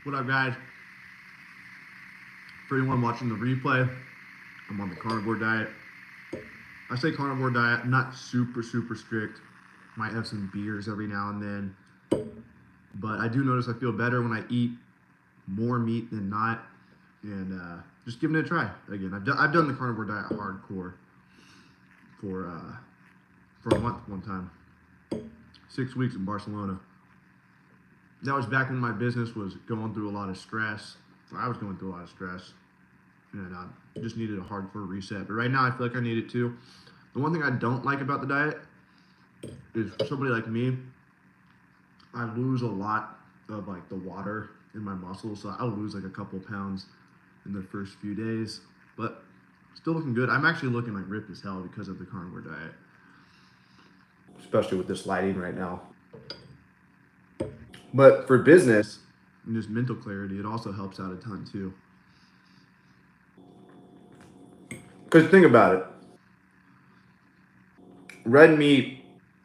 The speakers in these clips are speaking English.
What up, guys? For anyone watching the replay, I'm on the carnivore diet. I say carnivore diet, not super strict. Might have some beers every now and then. But I do notice I feel better when I eat more meat than not. And just giving it a try. Again, I've done the carnivore diet hardcore for a month one time. 6 weeks in Barcelona. That was back when my business was going through a lot of stress. I was going through a lot of stress, and I just needed a hardcore reset. But right now, I feel like I need it too. The one thing I don't like about the diet is for somebody like me, I lose a lot of like the water in my muscles, so I'll lose like a couple pounds in the first few days. But still looking good. I'm actually looking like ripped as hell because of the carnivore diet, especially with this lighting right now. But for business and just mental clarity, it also helps out a ton too. Because think about it. Red meat,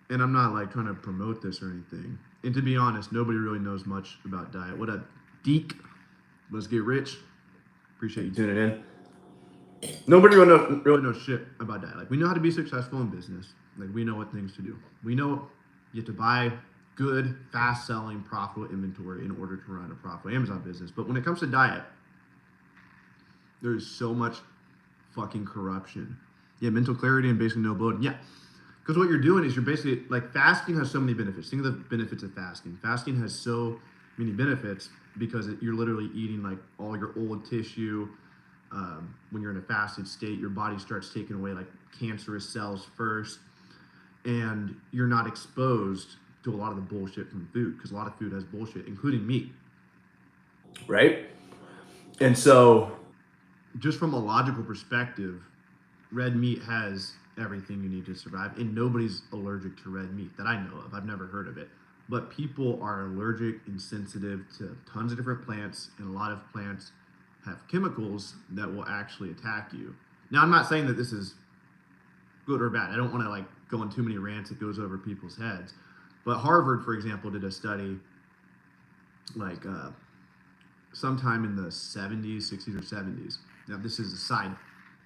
and I'm not like trying to promote this or anything. And to be honest, nobody really knows much about diet. What up, Deke? Let's get rich. Appreciate you tuning in. Nobody really knows shit about diet. Like, we know how to be successful in business. Like, we know what things to do. We know you have to buy good, fast-selling, profitable inventory in order to run a profitable Amazon business. But when it comes to diet, there's so much fucking corruption. Yeah, mental clarity and basically no bloating. Yeah, because what you're doing is you're basically, like, fasting has so many benefits. Think of the benefits of fasting. Fasting has so many benefits because you're literally eating, like, all your old tissue. When you're in a fasted state, your body starts taking away, like, cancerous cells first. And you're not exposed to a lot of the bullshit from food, because a lot of food has bullshit, including meat. Right? And so, just from a logical perspective, red meat has everything you need to survive, and nobody's allergic to red meat that I know of. I've never heard of it. But people are allergic and sensitive to tons of different plants, and a lot of plants have chemicals that will actually attack you. Now, I'm not saying that this is good or bad. I don't want to like go on too many rants that goes over people's heads. But Harvard, for example, did a study like sometime in the 70s, 60s or 70s. Now, this is a side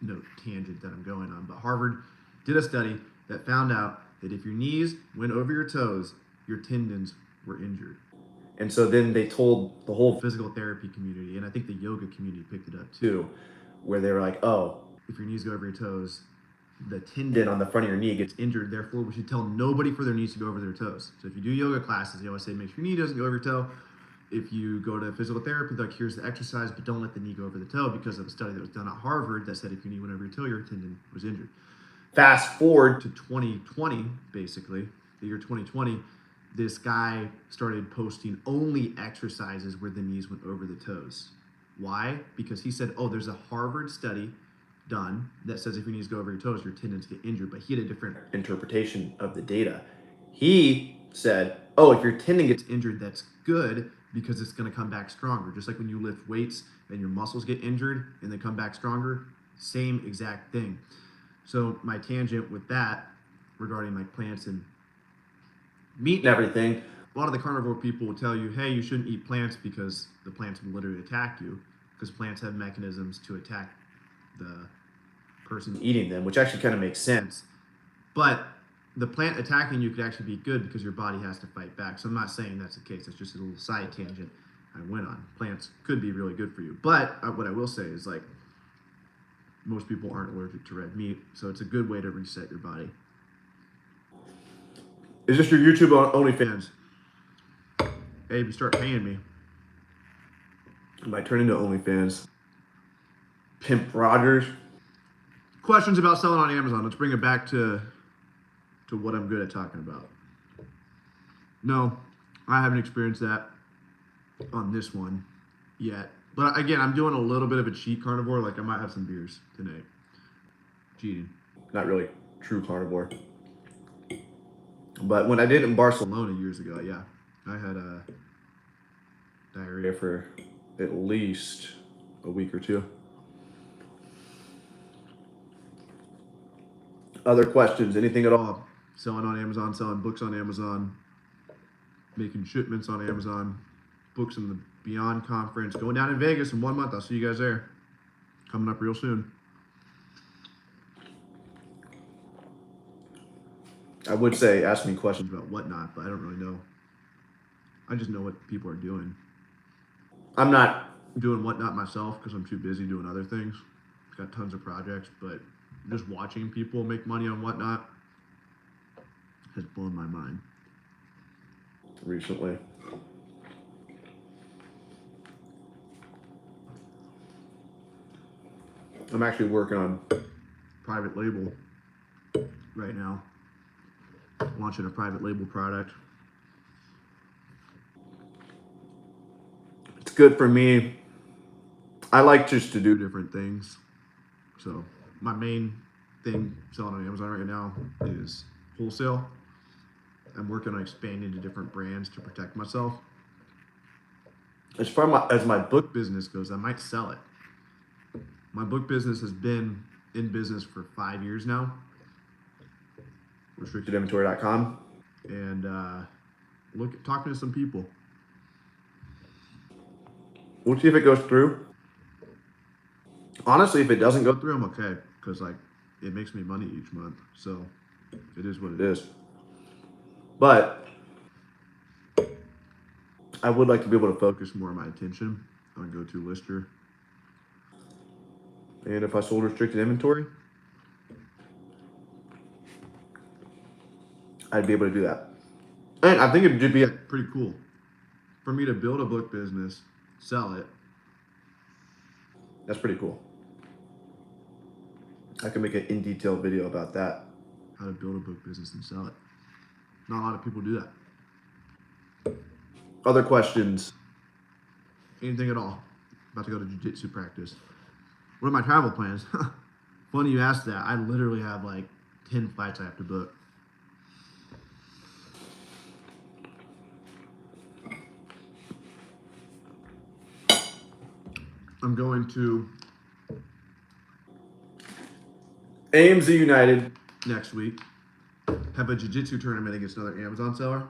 note tangent that I'm going on, but Harvard did a study that found out that if your knees went over your toes, your tendons were injured. And so then they told the whole physical therapy community, and I think the yoga community picked it up too, where they were like, oh, if your knees go over your toes, the tendon on the front of your knee gets injured. Therefore, we should tell nobody for their knees to go over their toes. So if you do yoga classes, they always say, make sure your knee doesn't go over your toe. If you go to physical therapy, like, here's the exercise, but don't let the knee go over the toe, because of a study that was done at Harvard that said if your knee went over your toe, your tendon was injured. Fast forward to 2020, basically, the year 2020, this guy started posting only exercises where the knees went over the toes. Why? Because he said, oh, there's a Harvard study done that says if your knees go over your toes, your tendons get injured. But he had a different interpretation of the data. He said, oh, if your tendon gets injured, that's good because it's going to come back stronger. Just like when you lift weights and your muscles get injured and they come back stronger, same exact thing. So my tangent with that regarding like plants and meat and everything, a lot of the carnivore people will tell you, hey, you shouldn't eat plants because the plants will literally attack you, because plants have mechanisms to attack the person eating them, which actually kind of makes sense. But the plant attacking you could actually be good because your body has to fight back. So I'm not saying that's the case. That's just a little side tangent I went on. Plants could be really good for you. But what I will say is, like, most people aren't allergic to red meat, so it's a good way to reset your body. Is this your YouTube OnlyFans? Hey, if you start paying me, I might turn into OnlyFans. Pimp Rogers. Questions about selling on Amazon. Let's bring it back to what I'm good at talking about. No, I haven't experienced that on this one yet. But again, I'm doing a little bit of a cheat carnivore. Like, I might have some beers tonight. Cheating. Not really true carnivore. But when I did it in Barcelona years ago, yeah, I had diarrhea for at least a week or two. Other questions, anything at all? Selling on Amazon, selling books on Amazon, making shipments on Amazon. Books and the Beyond conference going down in Vegas in 1 month. I'll see you guys there. Coming up real soon. I would say ask me questions about whatnot, but I don't really know. I just know what people are doing. I'm not doing whatnot myself because I'm too busy doing other things. Got tons of projects, but just watching people make money on whatnot has blown my mind recently. I'm actually working on private label right now, launching a private label product. It's good for me. I like just to do different things. So my main thing selling on Amazon right now is wholesale. I'm working on expanding to different brands to protect myself. As far as my book business goes, I might sell it. My book business has been in business for 5 years now. RestrictedInventory.com, and talking to some people. We'll see if it goes through. Honestly, if it doesn't go through, I'm okay because like it makes me money each month, so it is what it is. But I would like to be able to focus more of my attention on go-to lister. And if I sold restricted inventory, I'd be able to do that. And I think it'd be pretty cool for me to build a book business, sell it. That's pretty cool. I can make an in-detail video about that. How to build a book business and sell it. Not a lot of people do that. Other questions? Anything at all? About to go to jiu-jitsu practice. What are my travel plans? Funny you asked that. I literally have like 10 flights I have to book. I'm going to AMZ United next week. Have a jiu-jitsu tournament against another Amazon seller.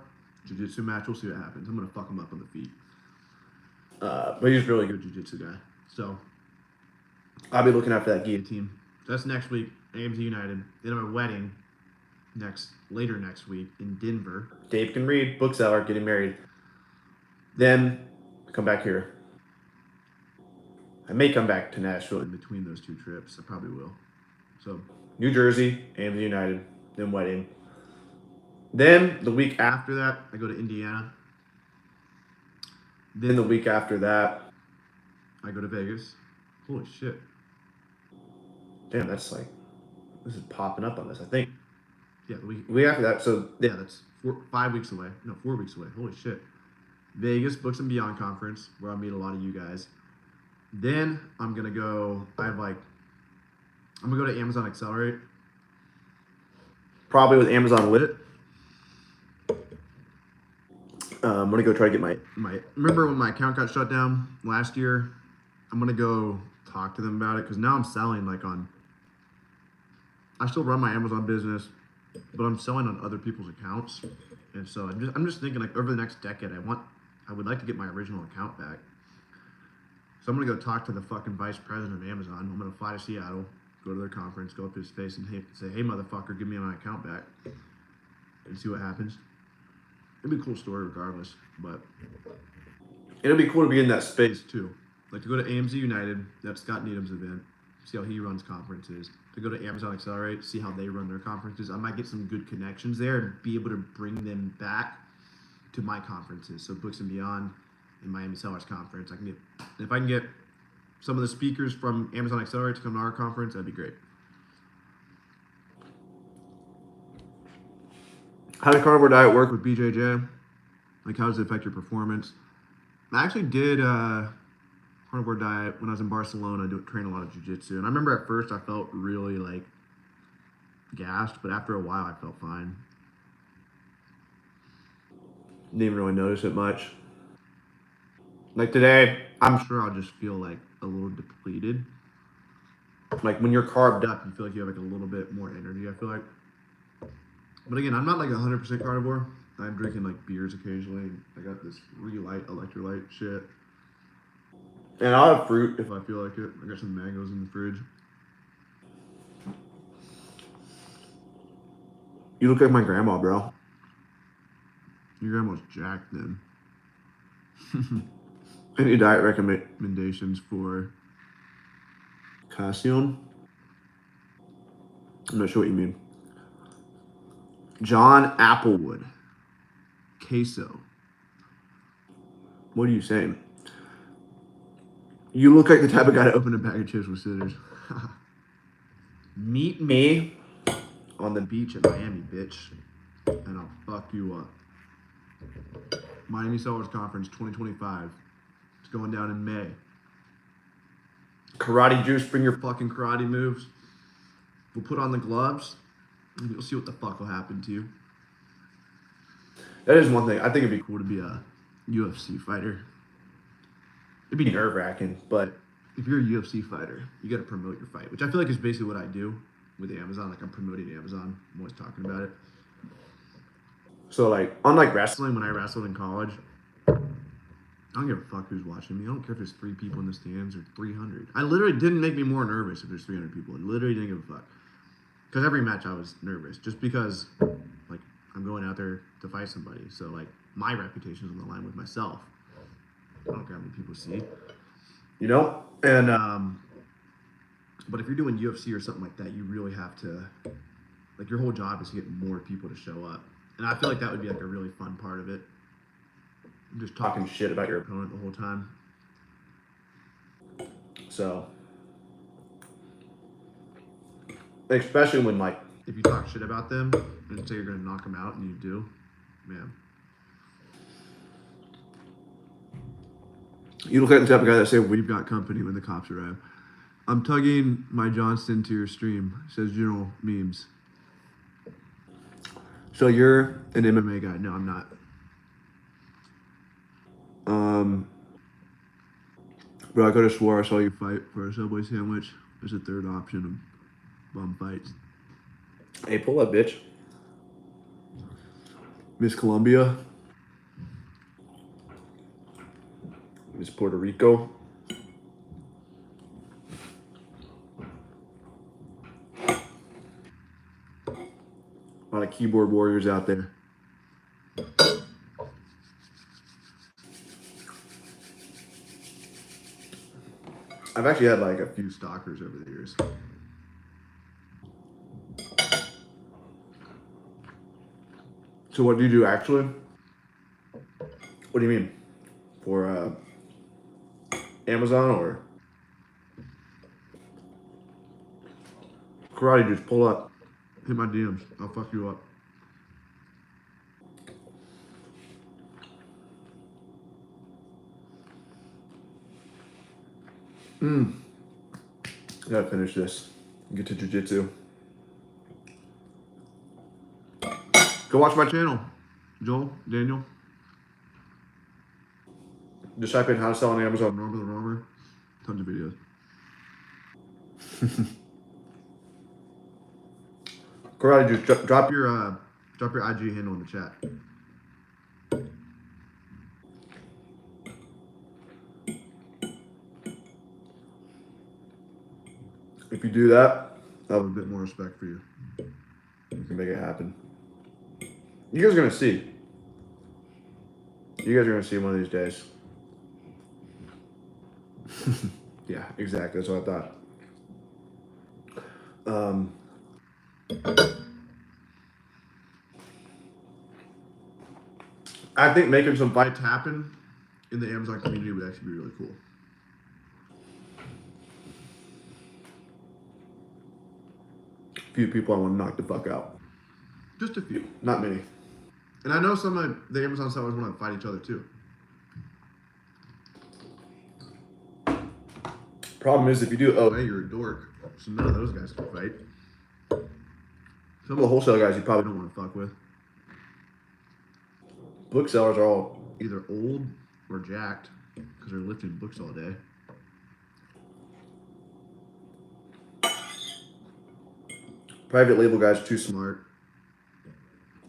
Jiu-jitsu match. We'll see what happens. I'm going to fuck him up on the feet. But he's a really good jiu-jitsu guy. So I'll be looking after that guillotine. So that's next week, AMZ United. Then I have a wedding later next week in Denver. Dave can read, bookseller, getting married. Then come back here. I may come back to Nashville in between those two trips. I probably will. So New Jersey, AMZ United, then wedding. Then the week after that, I go to Indiana. Then the week after that, I go to Vegas. Holy shit. Damn, that's like, this is popping up on this, I think. Yeah, the week after that, so yeah, that's 5 weeks away. No, 4 weeks away. Holy shit. Vegas, Books and Beyond conference, where I'll meet a lot of you guys. Then I'm going to go, I'm going to go to Amazon Accelerate. Probably with Amazon Lit. I'm going to go try to get my, remember when my account got shut down last year? I'm going to go talk to them about it because now I'm selling like I still run my Amazon business, but I'm selling on other people's accounts. And so I'm just thinking like over the next decade, I would like to get my original account back. So I'm going to go talk to the fucking vice president of Amazon. I'm going to fly to Seattle, go to their conference, go up to his face and say, hey, motherfucker, give me my account back and see what happens. It'd be a cool story regardless, but it'll be cool to be in that space too. Like to go to AMZ United, that's Scott Needham's event, see how he runs conferences. To go to Amazon Accelerate, see how they run their conferences. I might get some good connections there and be able to bring them back to my conferences. So Books and Beyond and Miami Sellers Conference. If I can get some of the speakers from Amazon Accelerate to come to our conference, that'd be great. How does carnivore diet work with BJJ? Like, how does it affect your performance? I actually did carnivore diet when I was in Barcelona. Train a lot of jiu-jitsu, and I remember at first I felt really like gassed, but after a while I felt fine. Didn't even really notice it much. Like today, I'm sure I'll just feel like a little depleted. Like when you're carved up, you feel like you have like a little bit more energy, I feel like. But again, I'm not like 100% carnivore. I'm drinking like beers occasionally. I got this Relight electrolyte shit. And I'll have fruit if I feel like it. I got some mangoes in the fridge. You look like my grandma, bro. Your grandma's jacked then. Any diet recommendations for Cassion? I'm not sure what you mean. John Applewood. Queso. What are you saying? You look like the type of guy to open a bag of chips with scissors. Meet me on the beach in Miami, bitch, and I'll fuck you up. Miami Sellers Conference 2025. It's going down in May. Karate juice, bring your fucking karate moves. We'll put on the gloves, and you'll see what the fuck will happen to you. That is one thing. I think it'd be cool to be a UFC fighter. It'd be nerve-wracking, but if you're a UFC fighter, you got to promote your fight, which I feel like is basically what I do with Amazon. Like, I'm promoting Amazon. I'm always talking about it. So, like, unlike wrestling, when I wrestled in college, I don't give a fuck who's watching me. I don't care if there's 3 people in the stands or 300. I literally didn't make me more nervous if there's 300 people. I literally didn't give a fuck. Because every match I was nervous, just because, like, I'm going out there to fight somebody. So, like, my reputation is on the line with myself. I don't care how many people see. You know? And, but if you're doing UFC or something like that, you really have to, like, your whole job is to get more people to show up. And I feel like that would be, like, a really fun part of it. Just talking shit about your opponent the whole time. So, especially when, like, if you talk shit about them and say you're going to knock them out and you do, man. You look like the type of guy that say, we've got company when the cops arrive. I'm tugging my Johnston to your stream, says General Memes. So you're an MMA guy. No, I'm not. Bro, I could have swore I saw you fight for a Subway sandwich as a third option of bum fights. Hey, pull up, bitch. Miss Colombia. Miss Puerto Rico. A lot of keyboard warriors out there. I've actually had like a few stalkers over the years. So what do you do actually? What do you mean? For Amazon or karate? Just pull up. Hit my DMs. I'll fuck you up. I gotta finish this and get to jiu-jitsu. Go watch my channel, Joel, Daniel. Just type in how to sell on Amazon, Norma the Roamer. Tons of videos. Karate, just drop your IG handle in the chat. If you do that, I have a bit more respect for you. You can make it happen. You guys are gonna see. You guys are gonna see one of these days. Yeah, exactly. That's what I thought. I think making some fights happen in the Amazon community would actually be really cool. A few people I want to knock the fuck out. Just a few, not many. And I know some of the Amazon sellers want to fight each other too. Problem is, if you do, oh, hey, you're a dork. So none of those guys can fight. Some of the wholesale guys you probably don't want to fuck with. Booksellers are all either old or jacked because they're lifting books all day. Private label guys are too smart.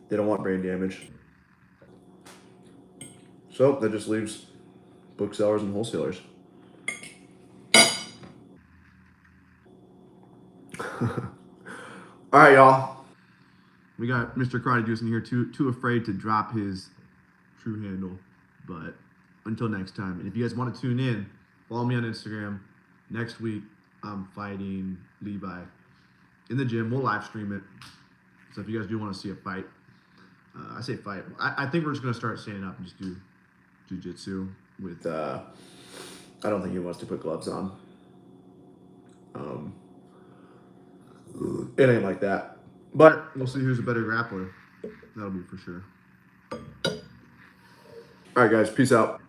They don't want brain damage. So that just leaves booksellers and wholesalers. All right, y'all. We got Mr. Karate Juice in here, too afraid to drop his true handle. But until next time, and if you guys want to tune in, follow me on Instagram. Next week, I'm fighting Levi in the gym. We'll live stream it. So if you guys do want to see a fight, I say fight. I think we're just going to start standing up and just do jiu-jitsu with, I don't think he wants to put gloves on. It ain't like that. But we'll see who's a better grappler. That'll be for sure. All right, guys. Peace out.